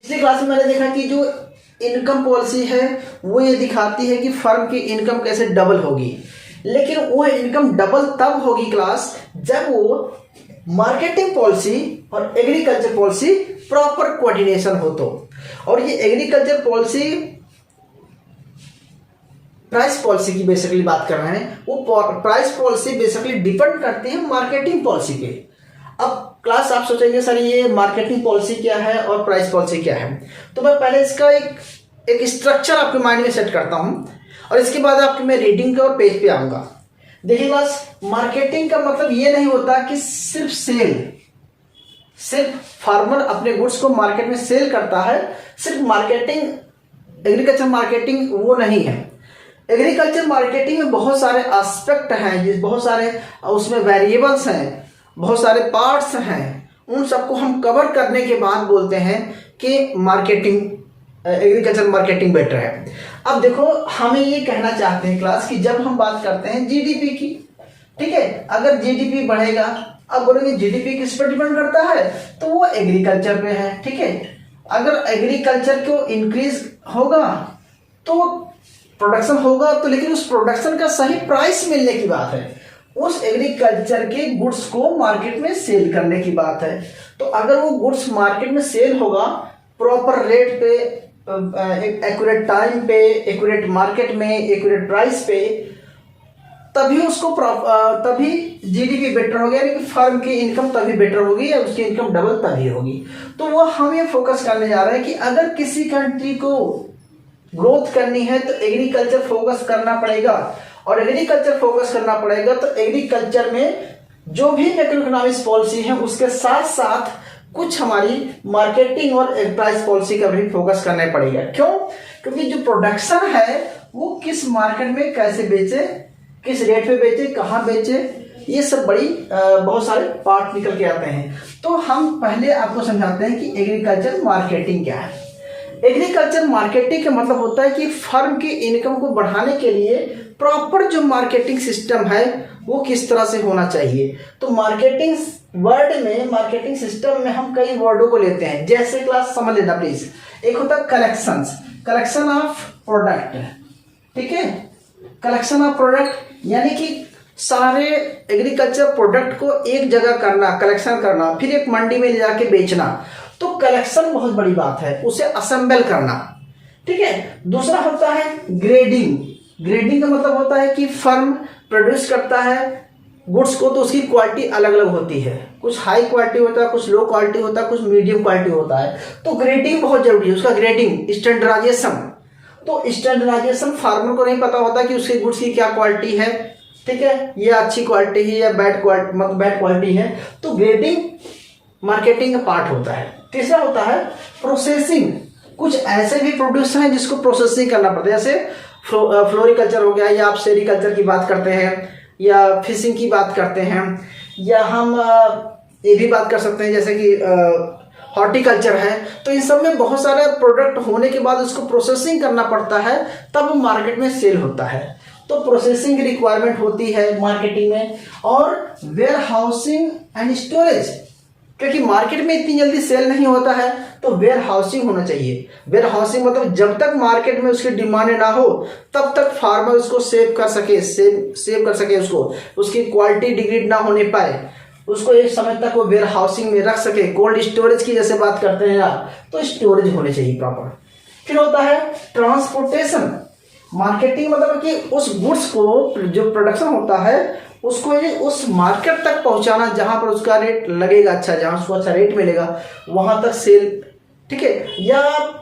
पिछली क्लास में मैंने देखा कि जो इनकम पॉलिसी है वो ये दिखाती है कि फर्म की इनकम कैसे डबल होगी, लेकिन वो इनकम डबल तब होगी क्लास जब वो मार्केटिंग पॉलिसी और एग्रीकल्चर पॉलिसी प्रॉपर कोऑर्डिनेशन हो तो। और ये एग्रीकल्चर पॉलिसी प्राइस पॉलिसी की बेसिकली बात कर रहे हैं, वो प्राइस पॉलिसी बेसिकली डिपेंड करती है मार्केटिंग पॉलिसी पे। अब क्लास आप सोचेंगे सर ये मार्केटिंग पॉलिसी क्या है और प्राइस पॉलिसी क्या है, तो मैं पहले इसका एक स्ट्रक्चर आपके माइंड में सेट करता हूं और इसके बाद आपके मैं रीडिंग के और पेज पे आऊंगा। देखिए क्लास, मार्केटिंग का मतलब ये नहीं होता कि सिर्फ फार्मर अपने गुड्स को मार्केट में सेल करता है, सिर्फ मार्केटिंग एग्रीकल्चर मार्केटिंग वो नहीं है। एग्रीकल्चर मार्केटिंग में बहुत सारे एस्पेक्ट हैं, बहुत सारे उसमें वेरिएबल्स हैं, बहुत सारे पार्ट्स हैं, उन सबको हम कवर करने के बाद बोलते हैं कि मार्केटिंग एग्रीकल्चर मार्केटिंग बेटर है। अब देखो, हमें ये कहना चाहते हैं क्लास कि जब हम बात करते हैं जीडीपी की, ठीक है, अगर जीडीपी बढ़ेगा, अब बोलेंगे जीडीपी किस पर डिपेंड करता है, तो वो एग्रीकल्चर पे है, ठीक है। अगर एग्रीकल्चर को इंक्रीज होगा तो प्रोडक्शन होगा, तो लेकिन उस प्रोडक्शन का सही प्राइस मिलने की बात है, उस एग्रीकल्चर के गुड्स को मार्केट में सेल करने की बात है। तो अगर वो गुड्स मार्केट में सेल होगा प्रॉपर रेट पे, एक्यूरेट टाइम पे, एक्यूरेट मार्केट में, एक्यूरेट प्राइस पे, तभी उसको तभी जीडीपी बेटर होगी, यानी कि फर्म की इनकम तभी बेटर होगी या उसकी इनकम डबल तभी होगी। तो वो हम ये फोकस करने जा रहे हैं कि अगर किसी कंट्री को ग्रोथ करनी है तो एग्रीकल्चर फोकस करना पड़ेगा, और एग्रीकल्चर फोकस करना पड़ेगा तो एग्रीकल्चर में जो भी मैक्रो इकोनॉमिक्स पॉलिसी है उसके साथ साथ कुछ हमारी मार्केटिंग और प्राइस पॉलिसी का भी फोकस करना पड़ेगा। क्यों? क्योंकि जो प्रोडक्शन है वो किस मार्केट में कैसे बेचे, किस रेट पे बेचे, कहाँ बेचे, ये सब बड़ी बहुत सारे पार्ट निकल के आते हैं। तो हम पहले आपको समझाते हैं कि एग्रीकल्चर मार्केटिंग क्या है। एग्रीकल्चर मार्केटिंग का मतलब होता है कि फर्म की इनकम को बढ़ाने के लिए प्रॉपर जो मार्केटिंग सिस्टम है वो किस तरह से होना चाहिए। तो मार्केटिंग वर्ड में, मार्केटिंग सिस्टम में हम कई वर्डों को लेते हैं, जैसे क्लास समझ लेना प्लीज। एक होता है कलेक्शन ऑफ प्रोडक्ट, ठीक है, कलेक्शन ऑफ प्रोडक्ट यानी कि सारे एग्रीकल्चर प्रोडक्ट को एक जगह करना, कलेक्शन करना, फिर एक मंडी में ले जाके बेचना। तो कलेक्शन बहुत बड़ी बात है, उसे असेंबल करना, ठीक है। दूसरा होता है ग्रेडिंग। ग्रेडिंग का मतलब होता है कि फर्म प्रोड्यूस करता है गुड्स को, तो उसकी क्वालिटी अलग अलग होती है, कुछ हाई क्वालिटी होता है, कुछ लो क्वालिटी होता है, कुछ मीडियम क्वालिटी होता है। तो ग्रेडिंग बहुत जरूरी है, उसका ग्रेडिंग, स्टैंडर्डाइजेशन। तो स्टैंडर्डाइजेशन फार्मर को नहीं पता होता कि उसके गुड्स की क्या क्वालिटी है, ठीक है, ये अच्छी क्वालिटी है या बैड क्वालिटी है। तो ग्रेडिंग मार्केटिंग का पार्ट होता है। तीसरा होता है प्रोसेसिंग। कुछ ऐसे भी प्रोड्यूस हैं जिसको प्रोसेसिंग करना पड़ता है, जैसे फ्लोरिकल्चर हो गया, या आप सेरिकल्चर की बात करते हैं, या फिशिंग की बात करते हैं, या हम ये भी बात कर सकते हैं जैसे कि हॉर्टिकल्चर है। तो इन सब में बहुत सारे प्रोडक्ट होने के बाद उसको प्रोसेसिंग करना पड़ता है, तब मार्केट में सेल होता है। तो प्रोसेसिंग की रिक्वायरमेंट होती है मार्केटिंग में। और वेयर हाउसिंग एंड स्टोरेज, क्योंकि मार्केट में इतनी जल्दी सेल नहीं होता है, तो वेयर हाउसिंग होना चाहिए। वेयर हाउसिंग मतलब जब तक मार्केट में उसकी डिमांड ना हो तब तक फार्मर उसको सेव कर सके, उसको उसकी क्वालिटी डिग्रेड ना होने पाए, उसको एक समय तक वो वेयर हाउसिंग में रख सके। कोल्ड स्टोरेज की जैसे बात करते हैं आप, तो स्टोरेज होने चाहिए प्रॉपर। फिर होता है ट्रांसपोर्टेशन। मार्केटिंग मतलब कि उस गुड्स को, जो प्रोडक्शन होता है, उसको उस मार्केट तक पहुंचाना जहां पर उसका रेट लगेगा अच्छा, जहां उसको अच्छा रेट मिलेगा, वहां तक सेल, ठीक है। या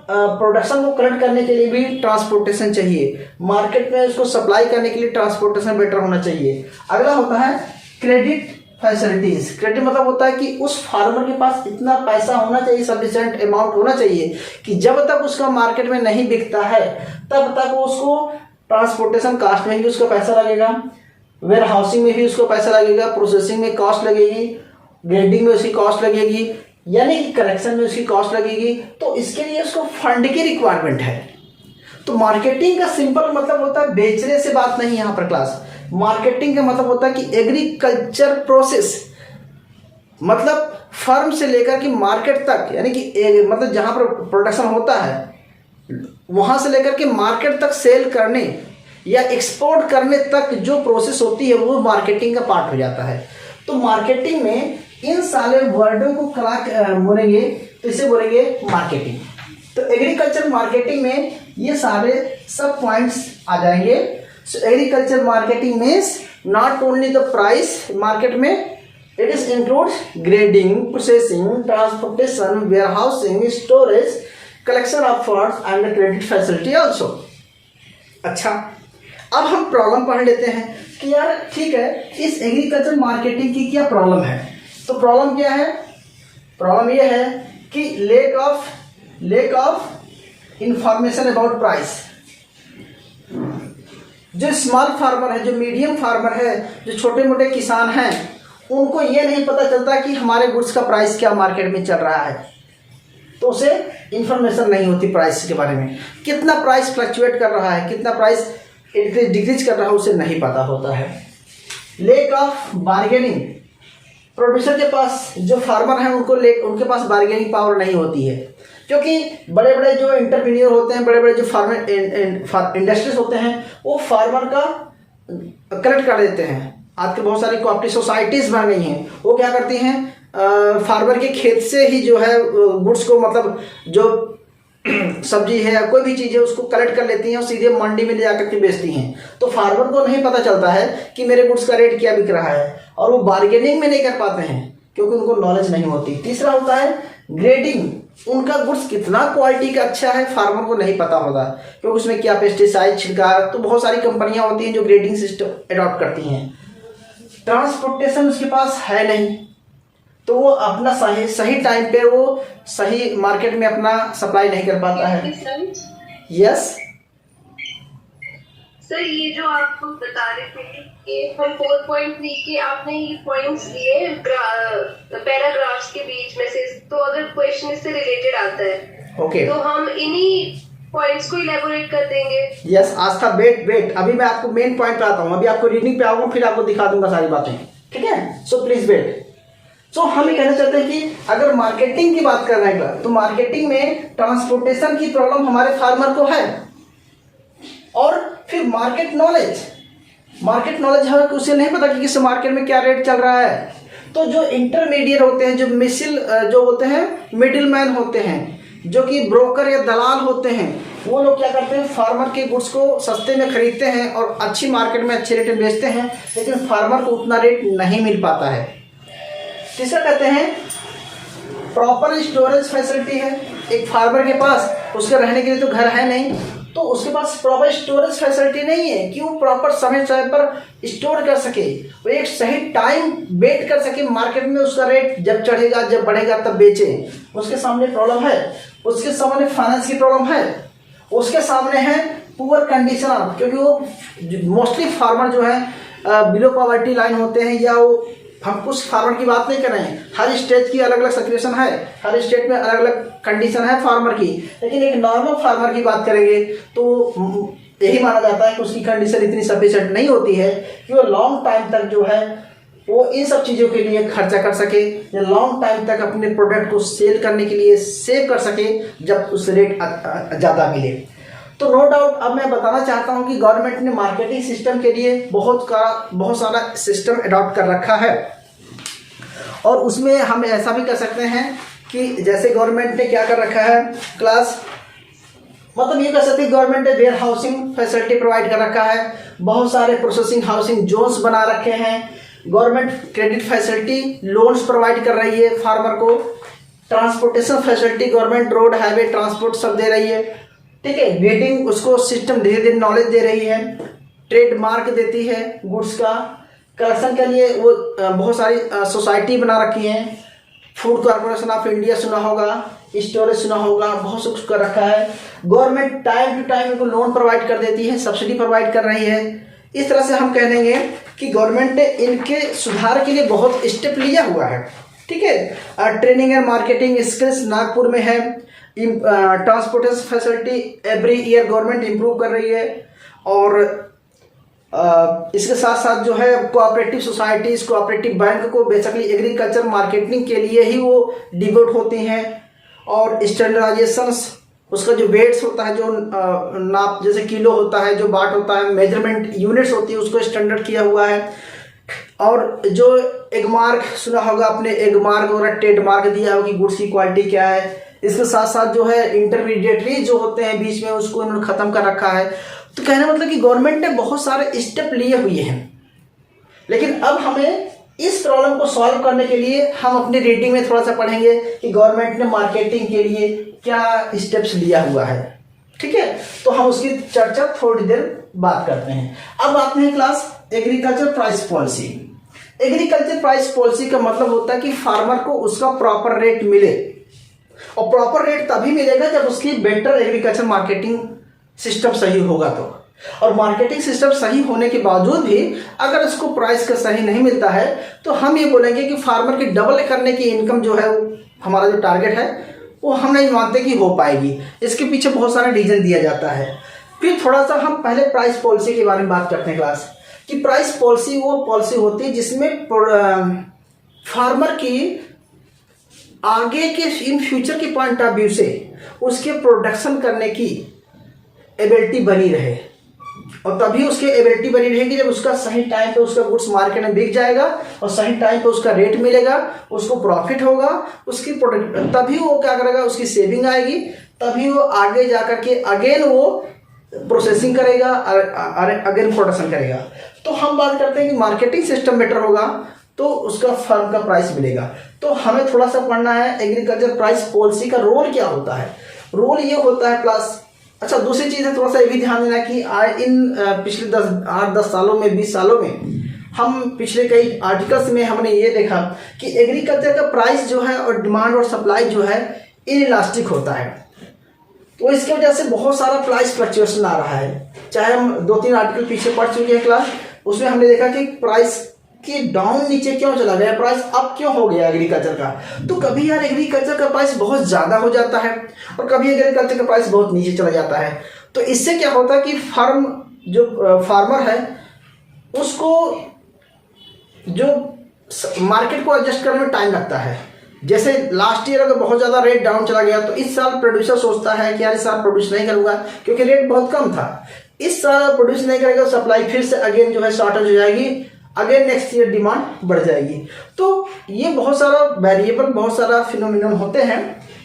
प्रोडक्शन को कलेक्ट करने के लिए भी ट्रांसपोर्टेशन चाहिए, मार्केट में उसको सप्लाई करने के लिए ट्रांसपोर्टेशन बेटर होना चाहिए। अगला होता है क्रेडिट फैसिलिटीज। क्रेडिट मतलब होता है कि उस फार्मर के पास इतना पैसा होना चाहिए, सफिशिएंट अमाउंट होना चाहिए कि जब तक उसका मार्केट में नहीं बिकता है तब तक उसको ट्रांसपोर्टेशन कास्ट में भी उसका पैसा लगेगा, वेयर हाउसिंग में भी उसको पैसा लगेगा, प्रोसेसिंग में कॉस्ट लगेगी, ग्रेडिंग में उसकी कॉस्ट लगेगी, यानी कि कलेक्शन में उसकी कॉस्ट लगेगी। तो इसके लिए उसको फंड की रिक्वायरमेंट है। तो मार्केटिंग का सिंपल मतलब होता है बेचने से बात नहीं यहाँ पर क्लास। मार्केटिंग का मतलब होता है कि एग्रीकल्चर प्रोसेस मतलब फर्म से लेकर के मार्केट तक, यानी कि मतलब जहाँ पर प्रोडक्शन होता है वहाँ से लेकर के मार्केट तक सेल करने या एक्सपोर्ट करने तक जो प्रोसेस होती है वो मार्केटिंग का पार्ट हो जाता है। तो मार्केटिंग में इन सारे वर्डों को बोलेंगे तो इसे बोलेंगे मार्केटिंग। तो एग्रीकल्चर मार्केटिंग में ये सारे सब पॉइंट्स आ जाएंगे। So agriculture marketing means not only the price market में, it is includes grading, processing, transportation, warehousing, storage, collection of funds and credit facility also. अच्छा, अब हम प्रॉब्लम पढ़ लेते हैं कि यार ठीक है, इस एग्रीकल्चर मार्केटिंग की क्या प्रॉब्लम है। तो प्रॉब्लम क्या है? प्रॉब्लम ये है कि lake of information about price. जो स्मॉल फार्मर है, जो मीडियम फार्मर है, जो छोटे मोटे किसान हैं, उनको ये नहीं पता चलता कि हमारे गुड्स का प्राइस क्या मार्केट में चल रहा है। तो उसे इंफॉर्मेशन नहीं होती प्राइस के बारे में, कितना प्राइस फ्लक्चुएट कर रहा है, कितना प्राइस इंक्रीज डिक्रीज कर रहा है, उसे नहीं पता होता है। लेक ऑफ बार्गेनिंग, प्रोड्यूसर के पास जो फार्मर हैं उनके पास बार्गेनिंग पावर नहीं होती है, क्योंकि बड़े बड़े जो इंटरमीडिएट होते हैं, बड़े बड़े जो फार्मर इंडस्ट्रीज होते हैं, वो फार्मर का कलेक्ट कर देते हैं। आजकल बहुत सारी कोऑपरेटिव सोसाइटीज बन गई हैं, वो क्या करती हैं, फार्मर के खेत से ही जो है गुड्स को, मतलब जो सब्जी है या कोई भी चीज़ है उसको कलेक्ट कर लेती हैं और सीधे मंडी में ले जाकर के बेचती हैं। तो फार्मर को नहीं पता चलता है कि मेरे गुड्स का रेट क्या बिक रहा है, और वो बार्गेनिंग में नहीं कर पाते हैं क्योंकि उनको नॉलेज नहीं होती। तीसरा होता है ग्रेडिंग, उनका गुड्स कितना क्वालिटी का अच्छा है फार्मर को नहीं पता होता, क्योंकि उसमें क्या पेस्टिसाइड छिड़का। तो बहुत सारी कंपनियां होती हैं जो ग्रेडिंग सिस्टम अडॉप्ट करती हैं। ट्रांसपोर्टेशन उसके पास है नहीं, तो वो अपना सही टाइम पे वो सही मार्केट में अपना सप्लाई नहीं कर पाता है। यस सर, ये जो आप बता रहे थे कि हम 4.3 के आपने ये पॉइंट्स दिए पैराग्राफ्स के बीच में से, तो अगर क्वेश्चन इससे रिलेटेड आता है ओके, तो हम इन्हीं पॉइंट्स को इलेबोरेट कर देंगे। यस आस्था, वेट अभी मैं आपको मेन पॉइंट पे आता हूँ, अभी आपको रीडिंग पे आऊंगा, फिर आपको दिखा दूंगा सारी बातें, ठीक है। So please wait. सो हम ये कहना चाहते हैं कि अगर मार्केटिंग की बात कर रहे हैं तो मार्केटिंग में ट्रांसपोर्टेशन की प्रॉब्लम हमारे फार्मर को है, और फिर मार्केट नॉलेज है कि उसे नहीं पता कि किस मार्केट में क्या रेट चल रहा है। तो जो इंटरमीडिएट होते हैं, जो होते हैं मिडिल मैन होते हैं, जो कि ब्रोकर या दलाल होते हैं, वो लोग क्या करते हैं, फार्मर के गुड्स को सस्ते में खरीदते हैं और अच्छी मार्केट में अच्छे रेट में बेचते हैं, लेकिन फार्मर को उतना रेट नहीं मिल पाता है। तीसरा कहते हैं प्रॉपर स्टोरेज फैसिलिटी है। एक फार्मर के पास उसके रहने के लिए तो घर है नहीं, तो उसके पास प्रॉपर स्टोरेज फैसिलिटी नहीं है कि वो प्रॉपर समय पर स्टोर कर सके, वो एक सही टाइम वेट कर सके मार्केट में, उसका रेट जब चढ़ेगा जब बढ़ेगा तब बेचे। उसके सामने प्रॉब्लम है, उसके सामने फाइनेंस की प्रॉब्लम है, उसके सामने है पुअर कंडीशन ऑफ, क्योंकि वो मोस्टली फार्मर जो है बिलो पॉवर्टी लाइन होते हैं, या वो हम कुछ फार्मर की बात नहीं कर रहे हैं, हर स्टेट की अलग अलग सिचुएशन है, हर स्टेट में अलग अलग कंडीशन है फार्मर की, लेकिन एक नॉर्मल फार्मर की बात करेंगे तो यही माना जाता है कि उसकी कंडीशन इतनी सफिशिएंट नहीं होती है कि वो लॉन्ग टाइम तक जो है वो इन सब चीज़ों के लिए खर्चा कर सके, या लॉन्ग टाइम तक अपने प्रोडक्ट को सेल करने के लिए सेव कर सके जब उस रेट ज़्यादा मिले। तो नो डाउट अब मैं बताना चाहता हूं कि गवर्नमेंट ने मार्केटिंग सिस्टम के लिए बहुत सारा सिस्टम अडॉप्ट कर रखा है, और उसमें हम ऐसा भी कर सकते हैं कि जैसे गवर्नमेंट ने क्या कर रखा है, मतलब ये कह सकते हैं गवर्नमेंट ने वेयर हाउसिंग फैसिलिटी प्रोवाइड कर रखा है, बहुत सारे प्रोसेसिंग हाउसिंग जोन्स बना रखे हैं, government credit facility loans provide कर रही है फार्मर को, transportation facility government road highway transport सब दे रही है, ठीक है, ग्रेडिंग उसको सिस्टम धीरे धीरे नॉलेज दे रही है, ट्रेड मार्क देती है गुड्स का, कलेक्शन के लिए वो बहुत सारी सोसाइटी बना रखी हैं, फूड कॉर्पोरेशन ऑफ इंडिया सुना होगा, स्टोरेज सुना होगा, बहुत कुछ कर रखा है। गवर्नमेंट टाइम टू टाइम इनको लोन प्रोवाइड कर देती है, सब्सिडी प्रोवाइड कर रही है। इस तरह से हम कह देंगे कि गवर्नमेंट ने इनके सुधार के लिए बहुत स्टेप लिया हुआ है, ठीक है। Training and marketing skills Nagpur में है, transportation facility every year government improve कर रही है, और इसके साथ साथ जो है कोऑपरेटिव सोसाइटीज, कोऑपरेटिव बैंक को बेसिकली एग्रीकल्चर मार्केटिंग के लिए ही वो डिवोट होती हैं। और स्टैंडर्डाइजेशंस, उसका जो वेट्स होता है, जो नाप, जैसे किलो होता है, जो बाट होता है, मेजरमेंट यूनिट्स होती है, उसको स्टैंडर्ड किया हुआ है। और जो एग मार्क सुना होगा आपने, एग मार्क वगैरह ट्रेड मार्क दिया होगा कि गुड्स की क्वालिटी क्या है। इसके साथ साथ जो है इंटरमीडिएटरी जो होते हैं बीच में, उसको इन्होंने ख़त्म कर रखा है। तो कहने मतलब कि गवर्नमेंट ने बहुत सारे स्टेप लिए हुए हैं। लेकिन अब हमें इस प्रॉब्लम को सॉल्व करने के लिए हम अपनी रीडिंग में थोड़ा सा पढ़ेंगे कि गवर्नमेंट ने मार्केटिंग के लिए क्या स्टेप्स लिया हुआ है। ठीक है, तो हम उसकी चर्चा थोड़ी देर बात करते हैं। अब आते हैं class agriculture price policy. Agriculture price policy का मतलब होता है कि फार्मर को उसका प्रॉपर रेट मिले, और प्रॉपर रेट तभी मिलेगा जब उसकी बेटर एग्रीकल्चर मार्केटिंग सिस्टम सही होगा तो। और मार्केटिंग सिस्टम सही होने के बावजूद भी अगर उसको प्राइस का सही नहीं मिलता है तो हम ये बोलेंगे कि फार्मर की डबल करने की इनकम जो है, हमारा जो टारगेट है वो हम नहीं मानते कि हो पाएगी। इसके पीछे बहुत सारा रीजन दिया जाता है। फिर थोड़ा सा हम पहले प्राइस पॉलिसी के बारे में बात करते हैं क्लास, कि प्राइस पॉलिसी वो पॉलिसी होती है जिसमें फार्मर की आगे के इन फ्यूचर के पॉइंट ऑफ व्यू से उसके प्रोडक्शन करने की एबिलिटी बनी रहे। और तभी उसकी एबिलिटी बनी रहेगी जब उसका सही टाइम पे उसका गुड्स मार्केट में बिक जाएगा और सही टाइम पे उसका रेट मिलेगा, उसको प्रॉफिट होगा, उसकी प्रोडक्ट, तभी वो क्या करेगा, उसकी सेविंग आएगी, तभी वो आगे जाकर के अगेन वो प्रोसेसिंग करेगा, अगेन प्रोडक्शन करेगा। तो हम बात करते हैं कि मार्केटिंग सिस्टम बेटर होगा तो उसका फर्म का प्राइस मिलेगा। तो हमें थोड़ा सा पढ़ना है एग्रीकल्चर प्राइस पॉलिसी का रोल क्या होता है। रोल ये होता है क्लास, अच्छा दूसरी चीज़ है, थोड़ा सा ये भी ध्यान देना कि इन पिछले 8-10 सालों में, 20 सालों में हम पिछले कई आर्टिकल्स में हमने ये देखा कि एग्रीकल्चर का प्राइस जो है और डिमांड और सप्लाई जो है इनइलास्टिक होता है। तो इसकी वजह से बहुत सारा प्राइस फ्लक्चुएशन आ रहा है। चाहे हम 2-3 आर्टिकल पीछे पढ़ चुके हैं क्लास, उसमें हमने देखा कि प्राइस कि डाउन नीचे क्यों चला गया, प्राइस अप क्यों हो गया एग्रीकल्चर का। तो कभी यार एग्रीकल्चर का प्राइस बहुत ज़्यादा हो जाता है और कभी एग्रीकल्चर का प्राइस बहुत नीचे चला जाता है। तो इससे क्या होता है कि फार्मर है उसको जो मार्केट को एडजस्ट करने में टाइम लगता है। जैसे लास्ट ईयर अगर बहुत ज़्यादा रेट डाउन चला गया तो इस साल प्रोड्यूसर सोचता है कि यार इस साल प्रोड्यूस नहीं करूँगा क्योंकि रेट बहुत कम था। इस साल प्रोड्यूस नहीं करेगा, सप्लाई फिर से अगेन जो है शॉर्टेज हो जाएगी, अगेन नेक्स्ट ईयर डिमांड बढ़ जाएगी। तो ये बहुत सारा वेरिएबल, बहुत सारा फिनोमिनन होते हैं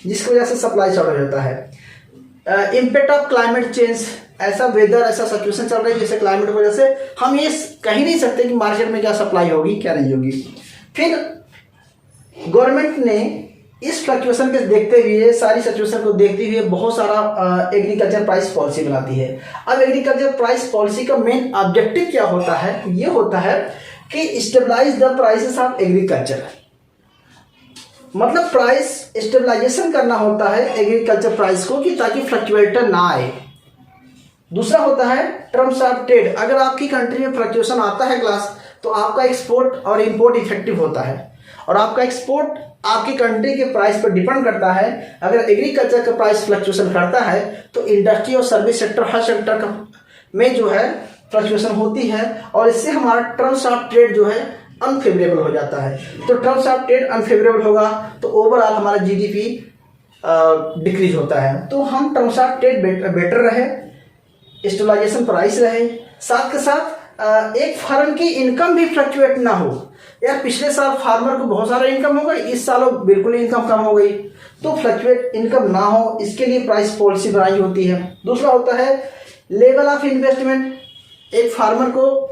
जिसकी वजह से सप्लाई शॉर्ट हो जाता है। इम्पैक्ट ऑफ क्लाइमेट चेंज, ऐसा वेदर, ऐसा सिचुएशन चल रही है जैसे क्लाइमेट की वजह से हम ये कह ही नहीं सकते कि मार्केट में क्या सप्लाई होगी क्या नहीं होगी। फिर गवर्नमेंट ने इस फ्लक्चुएशन के देखते हुए, सारी सिचुएशन को देखते हुए बहुत सारा एग्रीकल्चर प्राइस पॉलिसी बनाती है। अब एग्रीकल्चर प्राइस पॉलिसी का मेन ऑब्जेक्टिव क्या होता है, ये होता है कि stabilize the prices of agriculture, मतलब प्राइस स्टेबलाइजेशन करना होता है एग्रीकल्चर प्राइस को कि ताकि फ्लक्चुएटर ना आए। दूसरा होता है टर्म्स ऑफ ट्रेड, अगर आपकी कंट्री में फ्लक्चुएशन आता है क्लास तो आपका एक्सपोर्ट और इंपोर्ट इफेक्टिव होता है और आपका एक्सपोर्ट आपकी कंट्री के प्राइस पर डिपेंड करता है। अगर एग्रीकल्चर का प्राइस फ्लक्चुएशन करता है तो इंडस्ट्री और सर्विस सेक्टर, हर सेक्टर का में जो है फ्लक्चुएशन होती है और इससे हमारा टर्म्स ऑफ ट्रेड जो है अनफेवरेबल हो जाता है। तो टर्म्स ऑफ ट्रेड अनफेवरेबल होगा तो ओवरऑल हमारा जीडीपी डिक्रीज होता है। तो हम टर्म्स ऑफ ट्रेड बेटर रहे, स्टेबलाइजेशन प्राइस रहे, साथ के साथ एक फर्म की इनकम भी फ्लक्चुएट ना हो। यार पिछले साल फार्मर को बहुत सारा इनकम हो गई, इस साल बिल्कुल इनकम कम हो गई, तो फ्लक्चुएट इनकम ना हो इसके लिए प्राइस पॉलिसी बनाई होती है। दूसरा होता है लेवल ऑफ इन्वेस्टमेंट, एक फार्मर को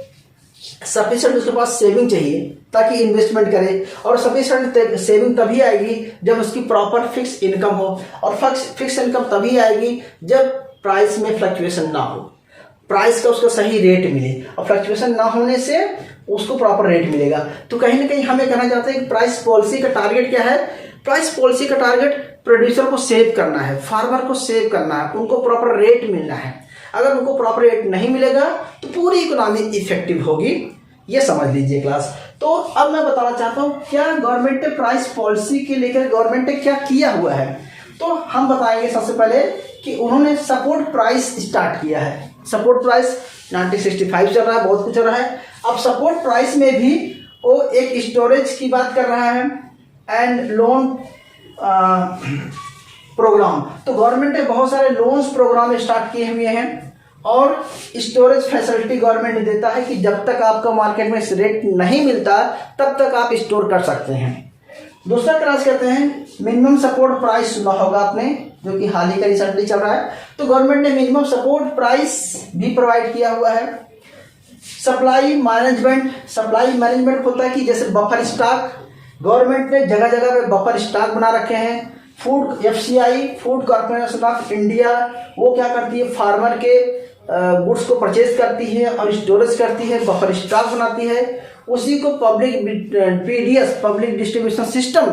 सफिशिएंट उसके पास सेविंग चाहिए ताकि इन्वेस्टमेंट करे और सफिशिएंट सेविंग तभी आएगी जब उसकी प्रॉपर फिक्स इनकम हो और फिक्स इनकम तभी आएगी जब प्राइस में फ्लक्चुएशन ना हो, प्राइस का उसको सही रेट मिले और फ्लक्चुएशन ना होने से उसको प्रॉपर रेट मिलेगा। तो कहीं ना कहीं हमें कहना चाहते हैं कि प्राइस पॉलिसी का टारगेट क्या है। प्राइस पॉलिसी का टारगेट प्रोड्यूसर को सेव करना है, फार्मर को सेव करना है, उनको प्रॉपर रेट मिलना है। अगर उनको प्रॉपर रेट नहीं मिलेगा तो पूरी इकोनॉमी इफेक्टिव होगी, ये समझ लीजिए क्लास। तो अब मैं बताना चाहता हूँ क्या गवर्नमेंट ने प्राइस पॉलिसी के लेकर गवर्नमेंट ने क्या किया हुआ है। तो हम बताएंगे सबसे पहले कि उन्होंने सपोर्ट प्राइस स्टार्ट किया है। सपोर्ट प्राइस 1965 चल रहा है, बहुत कुछ चल रहा है। अब सपोर्ट प्राइस में भी वो एक स्टोरेज की बात कर रहा है एंड लोन प्रोग्राम। तो गवर्नमेंट ने बहुत सारे लोन्स प्रोग्राम स्टार्ट किए हुए हैं और स्टोरेज फैसिलिटी गवर्नमेंट ने देता है कि जब तक आपका मार्केट में रेट नहीं मिलता तब तक आप स्टोर कर सकते हैं। दूसरा क्लास कहते हैं मिनिमम सपोर्ट प्राइस, सुना होगा आपने, जो कि हाल ही का रिसेंटली चल रहा है। तो गवर्नमेंट ने मिनिमम सपोर्ट प्राइस भी प्रोवाइड किया हुआ है। सप्लाई मैनेजमेंट होता है कि जैसे बफर स्टॉक, गवर्नमेंट ने जगह जगह पे बफर स्टॉक बना रखे हैं। Food FCI food corporation of India वो क्या करती है, फार्मर के गुड्स को परचेज करती है और स्टोरेज करती है, बफर स्टॉक बनाती है, उसी को public PDS public distribution system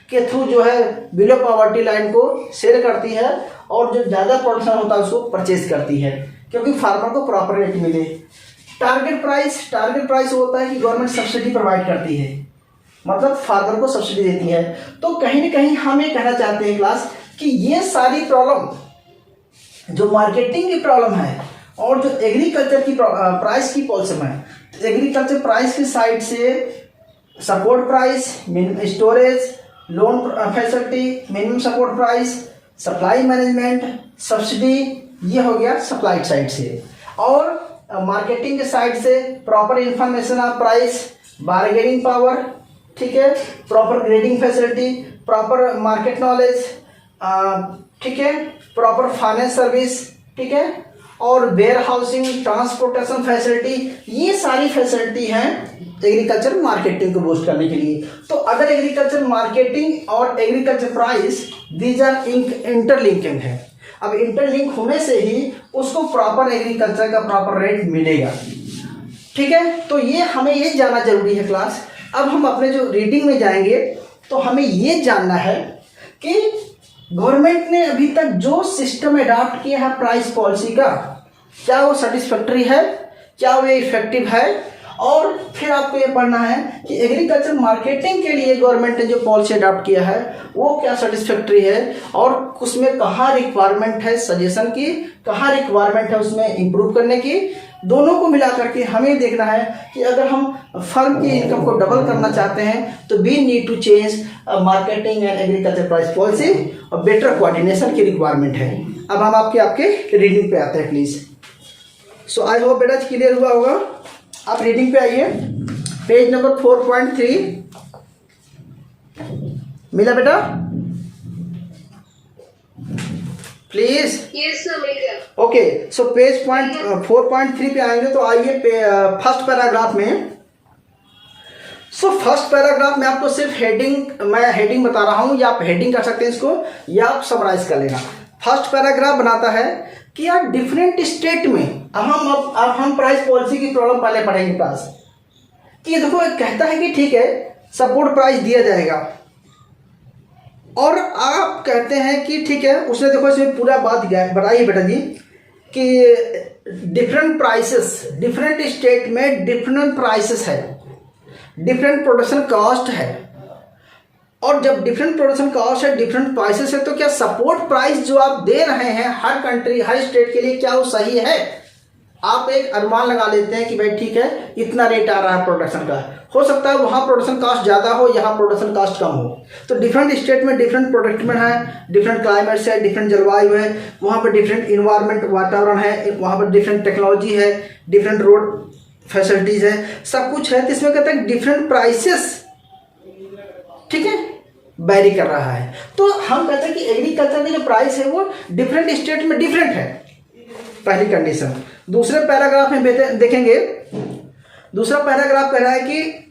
के थ्रू जो है बिलो पॉवर्टी लाइन को सेल करती है और जो ज़्यादा प्रोडक्शन होता है उसको परचेज करती है क्योंकि फार्मर को प्रॉपर रेट मिले। टारगेट प्राइस होता है कि गवर्नमेंट सब्सिडी प्रोवाइड करती है, मतलब फार्मर को सब्सिडी देती है। तो कहीं ना कहीं हम ये कहना चाहते हैं क्लास कि ये सारी प्रॉब्लम जो मार्केटिंग की प्रॉब्लम है और जो एग्रीकल्चर की प्राइस की प्रॉब्लम है, तो एग्रीकल्चर प्राइस की साइड से support price, storage, loan facility, minimum support price, supply management, subsidy, ये हो गया सप्लाई साइड से। और मार्केटिंग के साइड से proper information of price, bargaining power, ठीक है, proper grading facility, proper market knowledge, ठीक है, प्रॉपर फाइनेंस सर्विस, ठीक है, और वेयर हाउसिंग, ट्रांसपोर्टेशन फैसिलिटी, ये सारी फैसिलिटी हैं एग्रीकल्चर मार्केटिंग को बूस्ट करने के लिए। तो अगर एग्रीकल्चर मार्केटिंग और agriculture price these are interlinking है, अब इंटरलिंक होने से ही उसको प्रॉपर एग्रीकल्चर का प्रॉपर रेट मिलेगा, ठीक है। तो ये हमें ये जानना जरूरी है क्लास। अब हम अपने जो रीडिंग में जाएंगे तो हमें ये जानना है कि गवर्नमेंट ने अभी तक जो सिस्टम अडॉप्ट किया है प्राइस पॉलिसी का, क्या वो सेटिस्फैक्टरी है, क्या वो इफेक्टिव है, और फिर आपको ये पढ़ना है कि एग्रीकल्चर मार्केटिंग के लिए गवर्नमेंट ने जो पॉलिसी अडॉप्ट किया है वो क्या सेटिस्फैक्टरी है और उसमें कहाँ रिक्वायरमेंट है सजेशन की, कहाँ रिक्वायरमेंट है उसमें इम्प्रूव करने की। दोनों को मिला करके हमें देखना है कि अगर हम फर्म की इनकम को डबल करना चाहते हैं तो we need to change marketing and agriculture price policy और बेटर कोऑर्डिनेशन की रिक्वायरमेंट है। अब हम आपके रीडिंग पे आते हैं प्लीज। सो आई होप बेटा क्लियर हुआ होगा। आप रीडिंग पे आइए, पेज नंबर 4.3 मिला बेटा प्लीज? यस सर, मिल गया। ओके, सो पेज 4.3 पे आएंगे तो आइए फर्स्ट पैराग्राफ में। सो फर्स्ट पैराग्राफ में आपको सिर्फ मैं हेडिंग बता रहा हूं, या आप हेडिंग कर सकते हैं इसको या आप समराइज कर लेना। फर्स्ट पैराग्राफ बनाता है कि यार डिफरेंट स्टेट में अब हम प्राइस पॉलिसी की प्रॉब्लम पहले पढ़ेंगे क्लास कि देखो कहता है कि ठीक है सपोर्ट प्राइस दिया जाएगा और आप कहते हैं कि ठीक है, उसने देखो इसमें पूरा बात बताई बेटा जी कि डिफरेंट प्राइसेस, डिफरेंट स्टेट में डिफरेंट प्राइसेस है, डिफरेंट प्रोडक्शन कॉस्ट है, और जब डिफरेंट प्रोडक्शन कॉस्ट है, डिफरेंट प्राइसेस है, तो क्या सपोर्ट प्राइस जो आप दे रहे हैं हर कंट्री, हर स्टेट के लिए, क्या वो सही है? आप एक अनुमान लगा लेते हैं कि भाई ठीक है इतना रेट आ रहा है प्रोडक्शन का, हो सकता है वहाँ प्रोडक्शन कॉस्ट ज़्यादा हो, यहाँ प्रोडक्शन कॉस्ट कम हो। तो डिफरेंट स्टेट में डिफरेंट प्रोडक्टमेंट है, डिफरेंट क्लाइमेट्स है, डिफरेंट जलवायु है, वहाँ पर डिफरेंट इन्वायरमेंट वातावरण है, वहाँ पर डिफरेंट टेक्नोलॉजी है, डिफरेंट रोड फैसिलिटीज़ है, सब कुछ है। तो इसमें कहते हैं डिफरेंट प्राइसेस, ठीक है, वेरी कर रहा है। तो हम कहते हैं कि एग्रीकल्चर की जो प्राइस है वो डिफरेंट स्टेट में डिफरेंट है, पहली कंडीशन। दूसरे पैराग्राफ में देखेंगे, दूसरा पैराग्राफ कह रहा है कि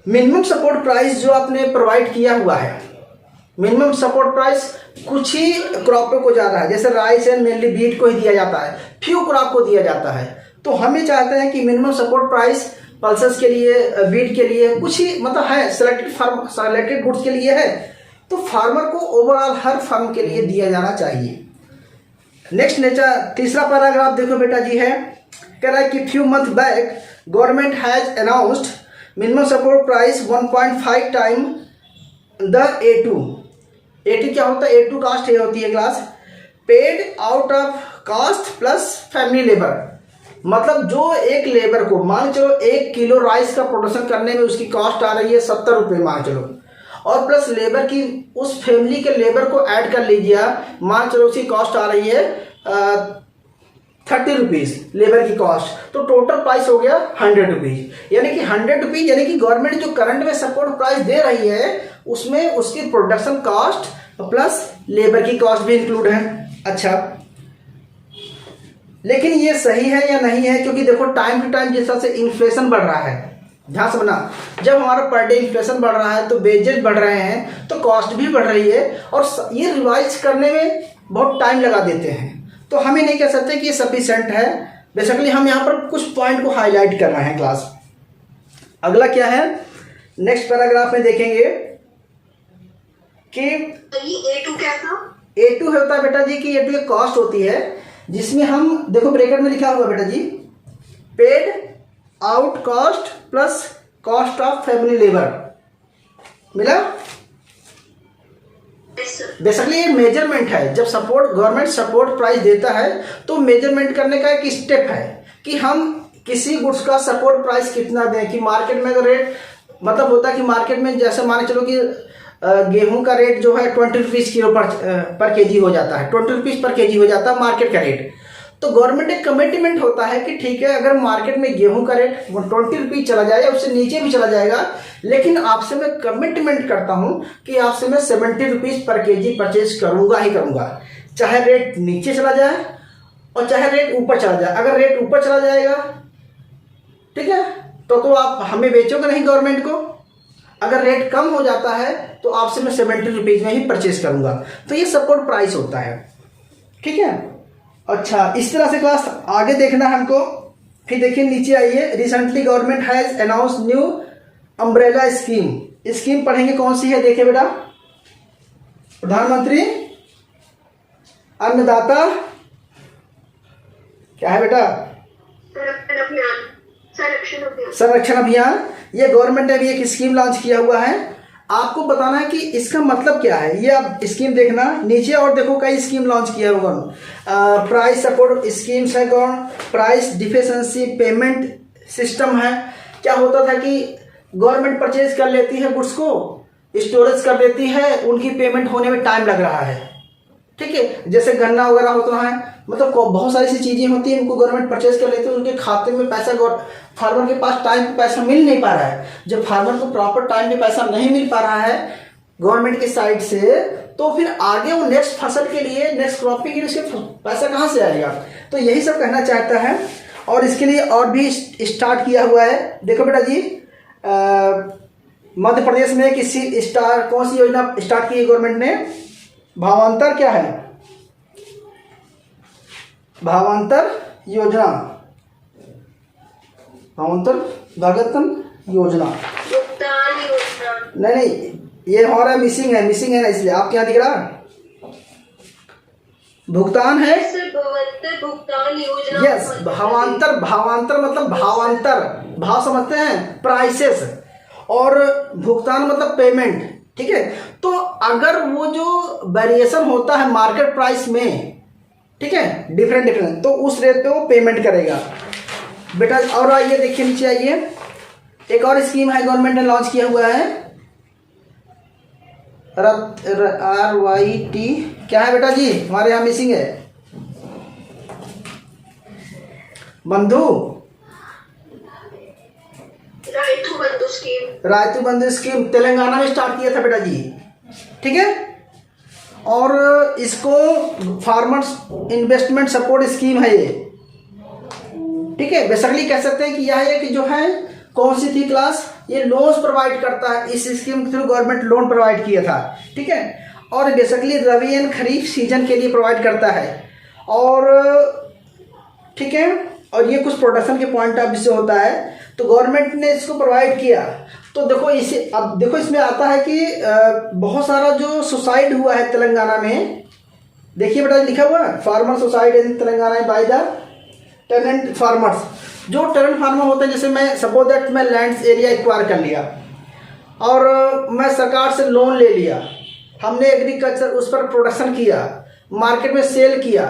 मिनिमम सपोर्ट प्राइस जो आपने प्रोवाइड किया हुआ है, मिनिमम सपोर्ट प्राइस कुछ ही क्रॉप को जाता है, जैसे राइस एंड मेनली वीट को ही दिया जाता है, फ्यू क्रॉप को दिया जाता है। तो हम ये चाहते हैं कि मिनिमम सपोर्ट प्राइस पल्सेस के लिए, वीट के लिए कुछ ही मतलब है, सेलेक्टेड गुड्स के लिए है, तो फार्मर को ओवरऑल हर फर्म के लिए दिया जाना चाहिए। नेक्स्ट तीसरा पैराग्राफ देखो बेटा जी है, कह रहा है कि few month back government has announced minimum support price 1.5 time the A2। A2 क्या होता है? A2 कास्ट ये होती है class, paid out of cost plus family labour. मतलब जो एक लेबर को मान चलो 1 किलो राइस का प्रोडक्शन करने में उसकी कॉस्ट आ रही है 70 रुपये मान चलो, और प्लस लेबर की उस फैमिली के लेबर को ऐड कर लीजिए, मान चलो उसकी कॉस्ट आ रही है 30 रुपीज़ लेबर की कॉस्ट, तो टोटल प्राइस हो गया 100 रुपीज़। यानी कि 100 रुपीज़, यानी कि गवर्नमेंट जो करंट में सपोर्ट प्राइस दे रही है उसमें उसकी प्रोडक्शन कॉस्ट प्लस लेबर की कॉस्ट भी इंक्लूड है। अच्छा, लेकिन ये सही है या नहीं है? क्योंकि देखो टाइम टू टाइम जिस तरह से इन्फ्लेशन बढ़ रहा है, ध्यान से सुनना, जब हमारा पर डे इन्फ्लेशन बढ़ रहा है तो वेजेज बढ़ रहे हैं तो कॉस्ट भी बढ़ रही है, और ये रिवाइज करने में बहुत टाइम लगा देते हैं, तो हम ये नहीं कह सकते कि ये सफिशिएंट है। बेसिकली हम यहाँ पर कुछ पॉइंट को हाईलाइट कर रहे हैं क्लास। अगला क्या है, नेक्स्ट पैराग्राफ में देखेंगे कि A2 क्या था? A2 होता है बेटा जी कि A2 एक कॉस्ट होती है जिसमें हम देखो ब्रैकेट में लिखा हुआ बेटा जी, paid out cost plus cost of family labour, मिला? बेसिकली ये मेजरमेंट है। जब सपोर्ट गवर्नमेंट सपोर्ट प्राइस देता है तो मेजरमेंट करने का एक स्टेप है कि हम किसी गुड्स का सपोर्ट प्राइस कितना दें, कि मार्केट में अगर रेट मतलब होता है कि मार्केट में जैसे मान चलो कि गेहूं का रेट जो है 20 रुपीज़ किलो पर केजी हो जाता है, 20 रुपीज़ पर केजी हो जाता है मार्केट का रेट, तो गवर्नमेंट एक कमिटमेंट होता है कि ठीक है अगर मार्केट में गेहूं का रेट 20 रुपीज़ चला जाए या उससे नीचे भी चला जाएगा, लेकिन आपसे मैं कमिटमेंट करता हूं कि आपसे मैं 70 रुपीज़ पर केजी परचेज करूंगा ही करूंगा, चाहे रेट नीचे चला जाए और चाहे रेट ऊपर चला जाए। अगर रेट ऊपर चला जाएगा ठीक है तो आप हमें बेचोगे नहीं गवर्नमेंट को, अगर रेट कम हो जाता है तो आपसे मैं 70 रुपीज़ में ही परचेज करूंगा, तो ये सपोर्ट प्राइस होता है। ठीक है, अच्छा इस तरह से क्लास आगे देखना है हमको। फिर देखिए नीचे आइए, recently government has announce new umbrella scheme. Scheme पढ़ेंगे कौन सी है, देखिए बेटा, प्रधानमंत्री अन्नदाता क्या है बेटा, संरक्षण अभियान। ये गवर्नमेंट ने भी एक स्कीम लॉन्च किया हुआ है। आपको बताना है कि इसका मतलब क्या है, ये आप स्कीम देखना नीचे, और देखो कई स्कीम लॉन्च किया होगा। प्राइस सपोर्ट स्कीम्स है कौन, प्राइस डिफिशिएंसी पेमेंट सिस्टम है। क्या होता था कि गवर्नमेंट परचेज कर लेती है गुड्स को, स्टोरेज कर देती है, उनकी पेमेंट होने में टाइम लग रहा है। ठीक है, जैसे गन्ना वगैरह होता है, मतलब बहुत सारी सी चीज़ें होती हैं, उनको गवर्नमेंट परचेज कर लेती है, उनके खाते में पैसा फार्मर के पास टाइम पे पैसा मिल नहीं पा रहा है। जब फार्मर को प्रॉपर टाइम पे पैसा नहीं मिल पा रहा है गवर्नमेंट की साइड से, तो फिर आगे वो नेक्स्ट फसल के लिए, नेक्स्ट क्रॉपिंग के लिए उसके पैसा कहाँ से आएगा। तो यही सब कहना चाहता है, और इसके लिए और भी स्टार्ट किया हुआ है। देखो बेटा जी, मध्य प्रदेश में कौन सी योजना स्टार्ट की है गवर्नमेंट ने, भावांतर क्या है, भावांतर योजना, भावांतर भुगतान योजना, भुगतान योजना नहीं ये हमारा मिसिंग है ना, इसलिए आपके यहाँ दिख रहा भुगतान है, भुगतान योजना। यस, भावांतर मतलब भावांतर, भाव समझते हैं, प्राइसेस, और भुगतान मतलब पेमेंट। ठीक है, तो अगर वो जो वेरिएशन होता है मार्केट प्राइस में, ठीक है, डिफरेंट, तो उस रेट पे वो पेमेंट करेगा बेटा। और आइए देखिए नीचे आइए, एक और स्कीम है गवर्नमेंट ने लॉन्च किया हुआ है, RYT क्या है बेटा जी, हमारे यहाँ मिसिंग है, बंधु, रायतु बंधु स्कीम तेलंगाना में स्टार्ट किया था बेटा जी। ठीक है, और इसको फार्मर्स इन्वेस्टमेंट सपोर्ट स्कीम है ये। ठीक है, बेसिकली कह सकते हैं कि यह है कि जो है कौन सी थी क्लास, ये लोन्स प्रोवाइड करता है, इस स्कीम के थ्रू गवर्नमेंट लोन प्रोवाइड किया था। ठीक है, और basically rabi and kharif season के लिए प्रोवाइड करता है, और ठीक है, और ये कुछ प्रोडक्शन के पॉइंट ऑफ व्यू से होता है, तो गवर्नमेंट ने इसको प्रोवाइड किया। तो देखो इसे, अब देखो इसमें आता है कि बहुत सारा जो सुसाइड हुआ है तेलंगाना में, देखिए बेटा लिखा हुआ है, farmer suicide in Telangana by the tenant farmers. जो टेनेंट फार्मर होते हैं, जैसे मैं सपोज दैट मैं लैंड एरिया एक्वायर कर लिया और मैं सरकार से लोन ले लिया, हमने एग्रीकल्चर उस पर प्रोडक्शन किया, मार्केट में सेल किया,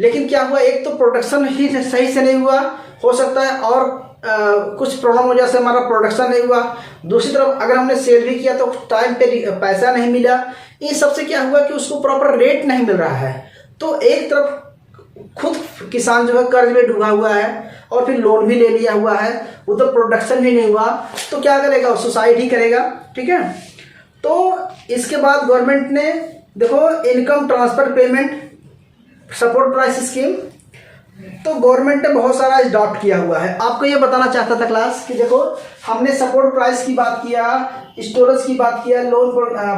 लेकिन क्या हुआ, एक तो प्रोडक्शन ही सही से नहीं हुआ, हो सकता है और कुछ प्रॉब्लम हो जैसे हमारा प्रोडक्शन नहीं हुआ। दूसरी तरफ अगर हमने सेल भी किया तो टाइम पे पैसा नहीं मिला। इन सबसे क्या हुआ कि उसको प्रॉपर रेट नहीं मिल रहा है। तो एक तरफ खुद किसान जो है कर्ज में डूबा हुआ है और फिर लोन भी ले लिया हुआ है, उधर प्रोडक्शन भी नहीं हुआ, तो क्या करेगा, सुसाइड ही करेगा। ठीक है, तो इसके बाद गवर्नमेंट ने देखो income transfer payment support price scheme, तो गवर्नमेंट ने बहुत सारा अडॉप्ट किया हुआ है। आपको ये बताना चाहता था क्लास कि देखो हमने सपोर्ट प्राइस की बात किया, स्टोरेज की बात किया, लोन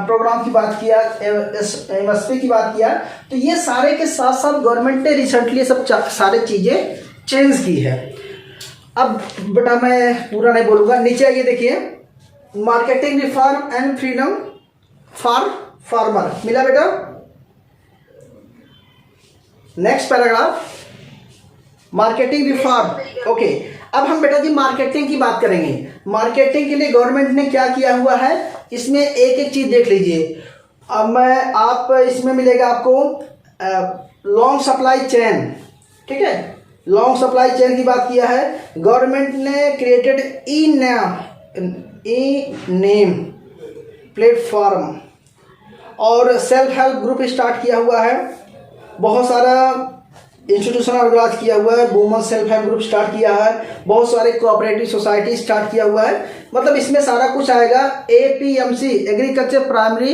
प्रोग्राम की बात किया, एमएसपी की बात किया, तो ये सारे के साथ साथ गवर्नमेंट ने रिसेंटली सब सारे चीज़ें चेंज की है। अब बेटा मैं पूरा नहीं बोलूँगा, नीचे आइए देखिए, marketing reform and freedom for farmer मिला बेटा। Next paragraph, marketing reform. Okay, अब हम बेटा जी मार्केटिंग की बात करेंगे। मार्केटिंग के लिए गवर्नमेंट ने क्या किया हुआ है, इसमें एक एक चीज देख लीजिए। अब मैं आप इसमें मिलेगा आपको लॉन्ग सप्लाई चेन। ठीक है, लॉन्ग सप्लाई चेन की बात किया है। गवर्नमेंट ने क्रिएटेड ई नेम प्लेटफॉर्म और सेल्फ हेल्प ग्रुप स्टार्ट किया हुआ है। बहुत सारा इंस्टीट्यूशन ऑर्गेनाइज किया हुआ है, women self help group start किया है, बहुत सारे कोऑपरेटिव सोसाइटी स्टार्ट किया हुआ है। मतलब इसमें सारा कुछ आएगा। APMC agriculture primary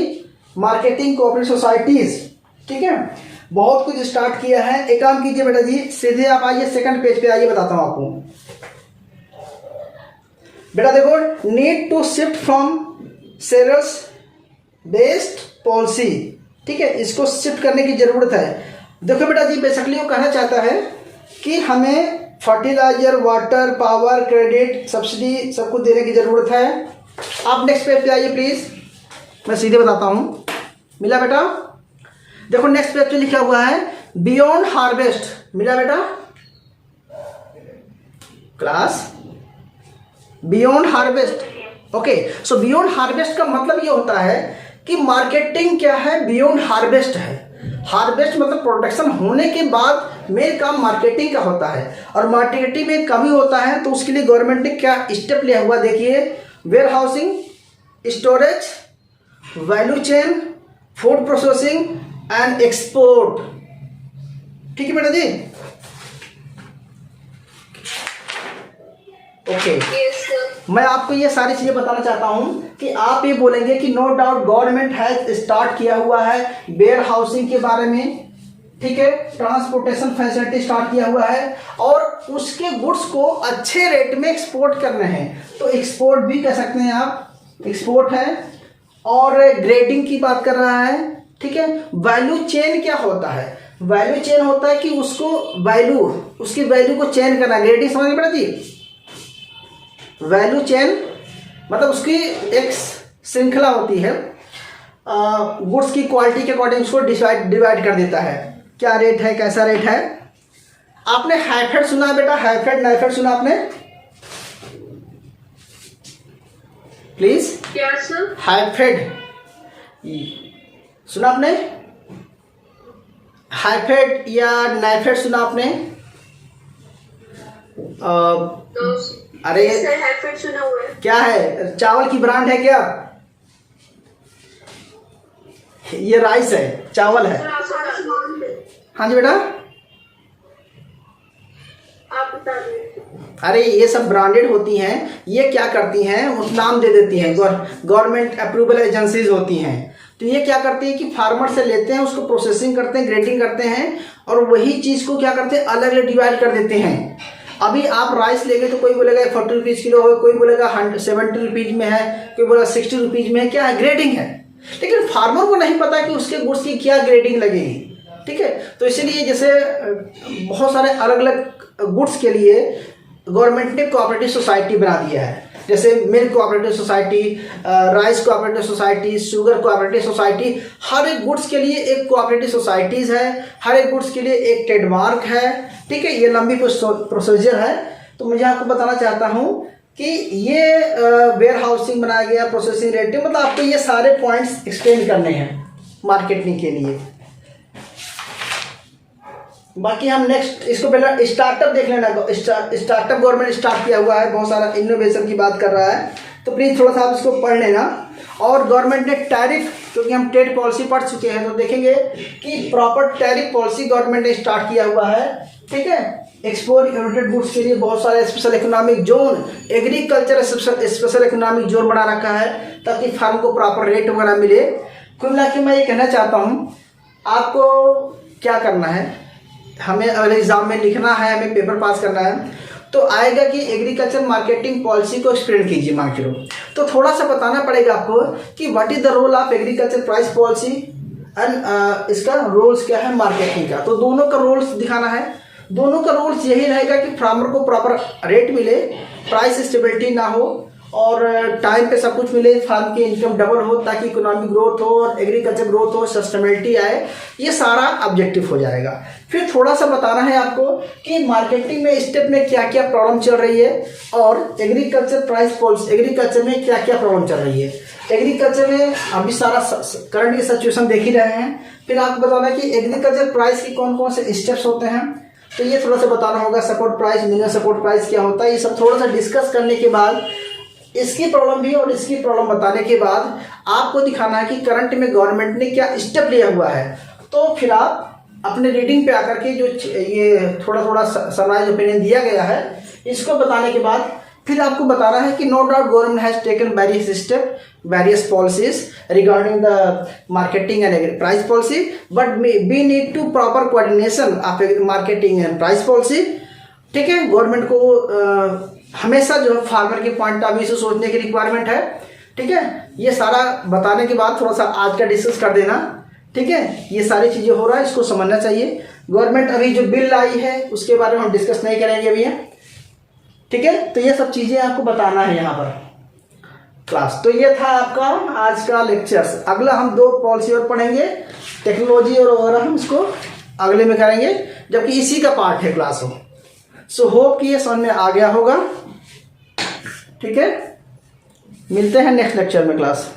marketing cooperative societies. ठीक है, बहुत कुछ स्टार्ट किया है। एक काम कीजिए बेटा जी, सीधे आप आइए सेकंड पेज पे आइए, बताता हूँ आपको। बेटा देखो, need to shift from sales based policy. ठीक है, इसको शिफ्ट करने की जरूरत है। देखो बेटा जी, बेसिकली वो कहना चाहता है कि हमें fertiliser, water, power, credit, subsidy सब कुछ देने की ज़रूरत है। आप नेक्स्ट पेज पे आइए प्लीज़, मैं सीधे बताता हूँ। मिला बेटा? देखो नेक्स्ट पेज पे लिखा हुआ है बियॉन्ड हार्वेस्ट। मिला बेटा क्लास? Beyond harvest. ओके, सो बियॉन्ड हार्वेस्ट का मतलब ये होता है कि मार्केटिंग क्या है, बियॉन्ड हार्वेस्ट है। हार्वेस्ट मतलब प्रोडक्शन होने के बाद मेन काम मार्केटिंग का होता है, और मार्केटिंग में कमी होता है तो उसके लिए गवर्नमेंट ने क्या स्टेप लिया हुआ देखिए, warehousing, storage, value chain, food processing and export. ठीक है बेटा जी? ओके, मैं आपको ये सारी चीजें बताना चाहता हूं कि आप ये बोलेंगे कि no doubt government has start किया हुआ है वेयर हाउसिंग के बारे में। ठीक है, ट्रांसपोर्टेशन फैसिलिटी स्टार्ट किया हुआ है और उसके गुड्स को अच्छे रेट में एक्सपोर्ट करने हैं, तो एक्सपोर्ट भी कर सकते हैं आप, एक्सपोर्ट है। और ग्रेडिंग की बात कर रहा है। ठीक है, वैल्यू चेन क्या होता है? वैल्यू चेन होता है कि उसको वैल्यू, उसकी वैल्यू को चेन करना। ग्रेडिंग समझ बेटा जी? वैल्यू चेन मतलब उसकी एक श्रृंखला होती है, गुड्स की क्वालिटी के अकॉर्डिंग उसको डिवाइड कर देता है, क्या रेट है, कैसा रेट है। आपने हाइफेड सुना बेटा? हाइफेड नाइफेड सुना आपने? प्लीज, क्या सर? हाइफेड सुना आपने? हाइफेड या नाइफेड सुना आपने? अरे सर हाइफेड सुना हुआ है। क्या है, चावल की ब्रांड है क्या? ये राइस है, चावल है। हाँ जी बेटा, आप बता दीजिए। अरे ये सब ब्रांडेड होती हैं। ये क्या करती हैं, उस नाम दे देती हैं, गवर्नमेंट अप्रूवल एजेंसीज होती हैं। तो ये क्या करती है कि फार्मर से लेते हैं, उसको प्रोसेसिंग करते हैं, ग्रेडिंग करते हैं, और वही चीज़ को क्या करते हैं, अलग अलग डिवाइड कर देते हैं। अभी आप राइस लेंगे तो कोई बोलेगा 40 रुपीज़ किलो है, कोई बोलेगा 70 रुपीज़ में है, कोई बोलेगा 60 रुपीज़ में है। क्या है, ग्रेडिंग है। लेकिन फार्मर को नहीं पता कि उसके गुड्स की क्या ग्रेडिंग लगेगी। ठीक है, तो इसीलिए जैसे बहुत सारे अलग अलग गुड्स के लिए गवर्नमेंट ने कोऑपरेटिव सोसाइटी बना दिया है, जैसे milk cooperative society, rice cooperative society, sugar cooperative society. हर एक गुड्स के लिए एक कोऑपरेटिव सोसाइटीज़ है, हर एक गुड्स के लिए एक ट्रेडमार्क है। ठीक है, ये लंबी प्रोसीजर है। तो मुझे आपको बताना चाहता हूँ कि ये वेयर हाउसिंग बनाया गया, प्रोसेसिंग रेट, मतलब आपको ये सारे पॉइंट्स एक्सप्लेन करने हैं मार्केटिंग के लिए। बाकी हम नेक्स्ट इसको पहले स्टार्टअप देख लेना। स्टार्टअप गवर्नमेंट स्टार्ट किया हुआ है, बहुत सारा इनोवेशन की बात कर रहा है, तो प्लीज़ थोड़ा सा आप इसको पढ़ लेना। और गवर्नमेंट ने टैरिफ, क्योंकि हम ट्रेड पॉलिसी पढ़ चुके हैं, तो देखेंगे कि प्रॉपर टैरिफ पॉलिसी गवर्नमेंट ने स्टार्ट किया हुआ है, ठीक है। एक्सपोर्ट यूनाइटेड गुड्स के लिए बहुत सारे special economic zone, agriculture special economic zone बना रखा है ताकि फार्म को प्रॉपर रेट वगैरह मिले। कुल मिला के मैं ये कहना चाहता हूँ, आपको क्या करना है, हमें अगर एग्ज़ाम में लिखना है, हमें पेपर पास करना है, तो आएगा कि एग्रीकल्चर मार्केटिंग पॉलिसी को एक्सप्लेन कीजिए मार्केट को। तो थोड़ा सा बताना पड़ेगा आपको कि what is the role of agriculture price policy and इसका रोल्स क्या है मार्केटिंग का। तो दोनों का रोल्स दिखाना है। दोनों का रोल्स यही रहेगा कि फार्मर को प्रॉपर रेट मिले, प्राइस स्टेबिलिटी ना हो और टाइम पे सब कुछ मिले, फार्म की इनकम डबल हो ताकि इकोनॉमिक ग्रोथ हो और एग्रीकल्चर ग्रोथ हो, सस्टेनेबिलिटी आए, ये सारा ऑब्जेक्टिव हो जाएगा। फिर थोड़ा सा बताना है आपको कि मार्केटिंग में स्टेप में क्या क्या प्रॉब्लम चल रही है और एग्रीकल्चर प्राइस पॉलिसी एग्रीकल्चर में क्या क्या प्रॉब्लम चल रही है। एग्रीकल्चर में अभी सारा करंट की सिचुएशन देख ही रहे हैं। फिर आपको बताना कि एग्रीकल्चर प्राइस की कौन कौन से स्टेप्स होते हैं, तो ये थोड़ा सा बताना होगा। Support price, minimum support price क्या होता है, ये सब थोड़ा सा डिस्कस करने के बाद, इसकी प्रॉब्लम भी और इसकी प्रॉब्लम बताने के बाद आपको दिखाना है कि करंट में गवर्नमेंट ने क्या स्टेप लिया हुआ है। तो फिर आप अपने रीडिंग पे आकर के जो ये थोड़ा थोड़ा समराइज ओपिनियन दिया गया है, इसको बताने के बाद फिर आपको बताना है कि no doubt government has taken various step, various policies regarding the marketing and price policy, but we need to proper coordination of marketing and price policy, ठीक है। गवर्नमेंट को हमेशा जो है फार्मर के पॉइंट ऑफ व्यू से सोचने की रिक्वायरमेंट है, ठीक है। ये सारा बताने के बाद थोड़ा सा आज का डिस्कस कर देना, ठीक है। ये सारी चीज़ें हो रहा है, इसको समझना चाहिए। गवर्नमेंट अभी जो बिल आई है उसके बारे में हम डिस्कस नहीं करेंगे अभी, ठीक है। तो ये सब चीज़ें आपको बताना है यहाँ पर क्लास। तो ये था आपका आज का लेक्चर्स। अगला हम 2 पॉलिसी और पढ़ेंगे, टेक्नोलॉजी और वगैरह, हम इसको अगले में करेंगे, जबकि इसी का पार्ट है क्लास हो। सो होप कि ये समझ में आ गया होगा, ठीक है। मिलते हैं नेक्स्ट लेक्चर में क्लास।